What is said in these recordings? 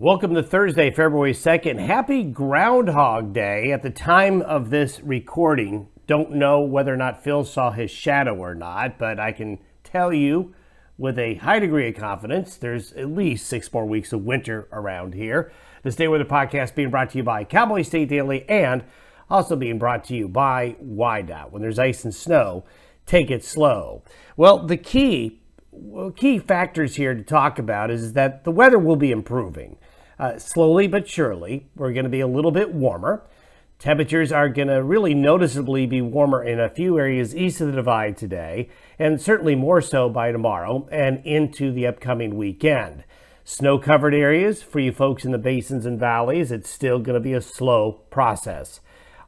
Welcome to Thursday, February 2nd. Happy Groundhog Day. At the time of this recording, don't know whether or not Phil saw his shadow or not, but I can tell you with a high degree of confidence, there's at least 6 more weeks of winter around here. This Day Weather Podcast being brought to you by Cowboy State Daily and also being brought to you by WYDOT. When there's ice and snow, take it slow. Well, the key factors here to talk about is that the weather will be improving. Slowly but surely, we're going to be a little bit warmer. Temperatures are going to really noticeably be warmer in a few areas east of the divide today, and certainly more so by tomorrow and into the upcoming weekend. Snow-covered areas for you folks in the basins and valleys, it's still going to be a slow process.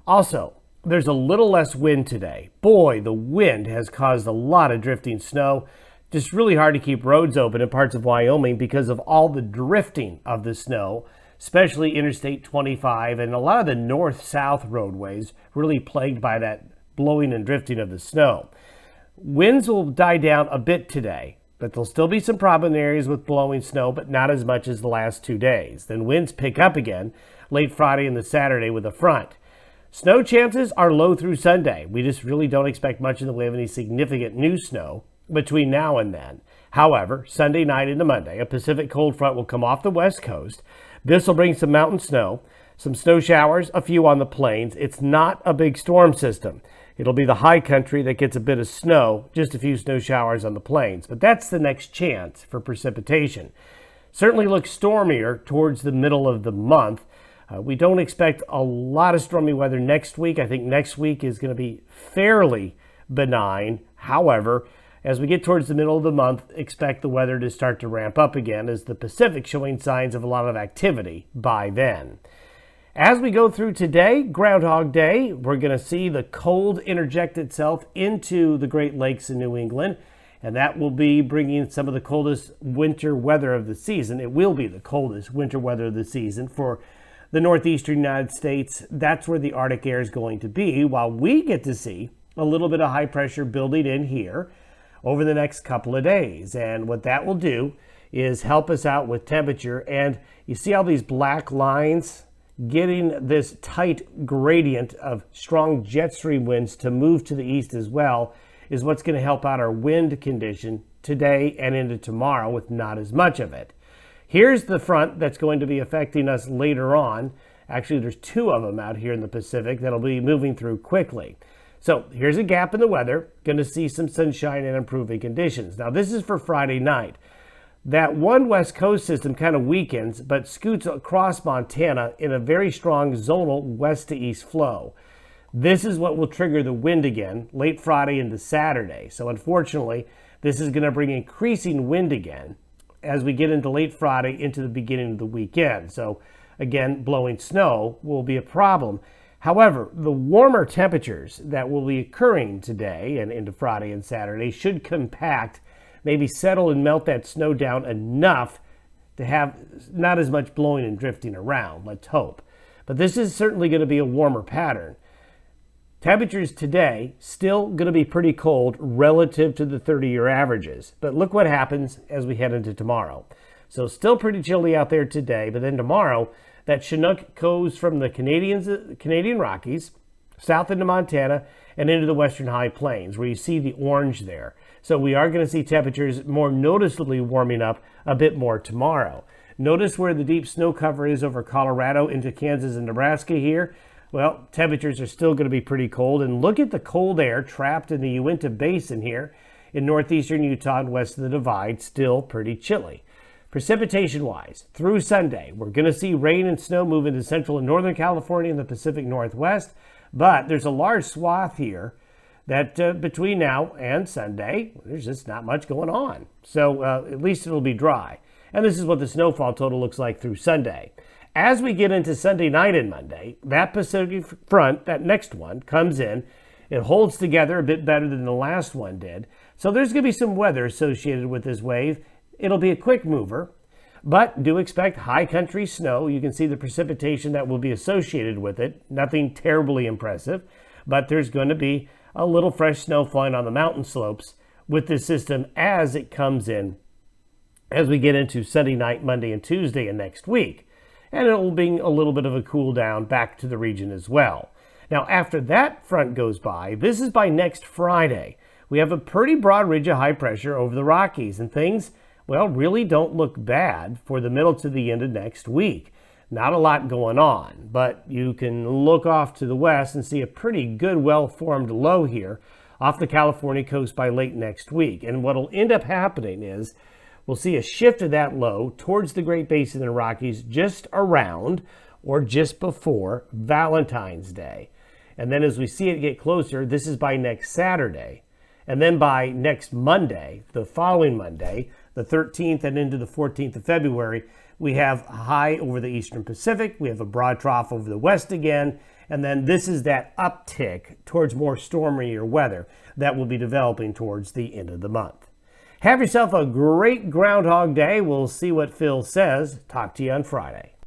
Also, there's a little less wind today. Boy, the wind has caused a lot of drifting snow. Just really hard to keep roads open in parts of Wyoming because of all the drifting of the snow, especially Interstate 25 and a lot of the north-south roadways really plagued by that blowing and drifting of the snow. Winds will die down a bit today, but there'll still be some problem areas with blowing snow, but not as much as the last 2 days. Then winds pick up again late Friday and the Saturday with a front. Snow chances are low through Sunday. We just really don't expect much in the way of any significant new snow between now and then. However, Sunday night into Monday, a Pacific cold front will come off the west coast. This will bring some mountain snow, some snow showers, a few on the plains. It's not a big storm system. It'll be the high country that gets a bit of snow, just a few snow showers on the plains. But that's the next chance for precipitation. Certainly looks stormier towards the middle of the month. We don't expect a lot of stormy weather next week. I think next week is going to be fairly benign. However, as we get towards the middle of the month, expect the weather to start to ramp up again as the Pacific showing signs of a lot of activity by then. As we go through today, Groundhog Day, we're going to see the cold interject itself into the Great Lakes in New England, and that will be bringing some of the coldest winter weather of the season. It will be the coldest winter weather of the season for the northeastern United States. That's where the Arctic air is going to be, while we get to see a little bit of high pressure building in here over the next couple of days. And what that will do is help us out with temperature. And you see all these black lines getting this tight gradient of strong jet stream winds to move to the east as well is what's going to help out our wind condition today and into tomorrow with not as much of it. Here's the front that's going to be affecting us later on. Actually, there's 2 of them out here in the Pacific that'll be moving through quickly. So here's a gap in the weather. Going to see some sunshine and improving conditions. Now this is for Friday night. That one west coast system kind of weakens, but scoots across Montana in a very strong zonal west to east flow. This is what will trigger the wind again late Friday into Saturday. So unfortunately, this is going to bring increasing wind again as we get into late Friday into the beginning of the weekend. So again, blowing snow will be a problem. However, the warmer temperatures that will be occurring today and into Friday and Saturday should compact, maybe settle and melt that snow down enough to have not as much blowing and drifting around, let's hope. But this is certainly going to be a warmer pattern. Temperatures today still going to be pretty cold relative to the 30-year averages. But look what happens as we head into tomorrow. So still pretty chilly out there today, but then tomorrow, that Chinook goes from the Canadian Rockies south into Montana and into the western high plains where you see the orange there. So we are going to see temperatures more noticeably warming up a bit more tomorrow. Notice where the deep snow cover is over Colorado into Kansas and Nebraska here. Well, temperatures are still going to be pretty cold. And look at the cold air trapped in the Uinta Basin here in northeastern Utah and west of the divide, still pretty chilly. Precipitation-wise, through Sunday, we're going to see rain and snow move into central and northern California and the Pacific Northwest, but there's a large swath here that between now and Sunday, there's just not much going on. So at least it'll be dry. And this is what the snowfall total looks like through Sunday. As we get into Sunday night and Monday, that Pacific front, that next one, comes in. It holds together a bit better than the last one did. So there's going to be some weather associated with this wave. It'll be a quick mover, but do expect high country snow. You can see the precipitation that will be associated with it. Nothing terribly impressive, but there's going to be a little fresh snow falling on the mountain slopes with this system as it comes in as we get into Sunday night, Monday, and Tuesday of next week. And it will bring a little bit of a cool down back to the region as well. Now, after that front goes by, this is by next Friday, we have a pretty broad ridge of high pressure over the Rockies, and things, well, really don't look bad for the middle to the end of next week. Not a lot going on, but you can look off to the west and see a pretty good, well-formed low here off the California coast by late next week. And what will end up happening is we'll see a shift of that low towards the Great Basin and Rockies just around or just before Valentine's Day. And then as we see it get closer, this is by next Saturday. And then by next Monday, the following Monday, the 13th and into the 14th of February, we have a high over the Eastern Pacific. We have a broad trough over the west again. And then this is that uptick towards more stormier weather that will be developing towards the end of the month. Have yourself a great Groundhog Day. We'll see what Phil says. Talk to you on Friday.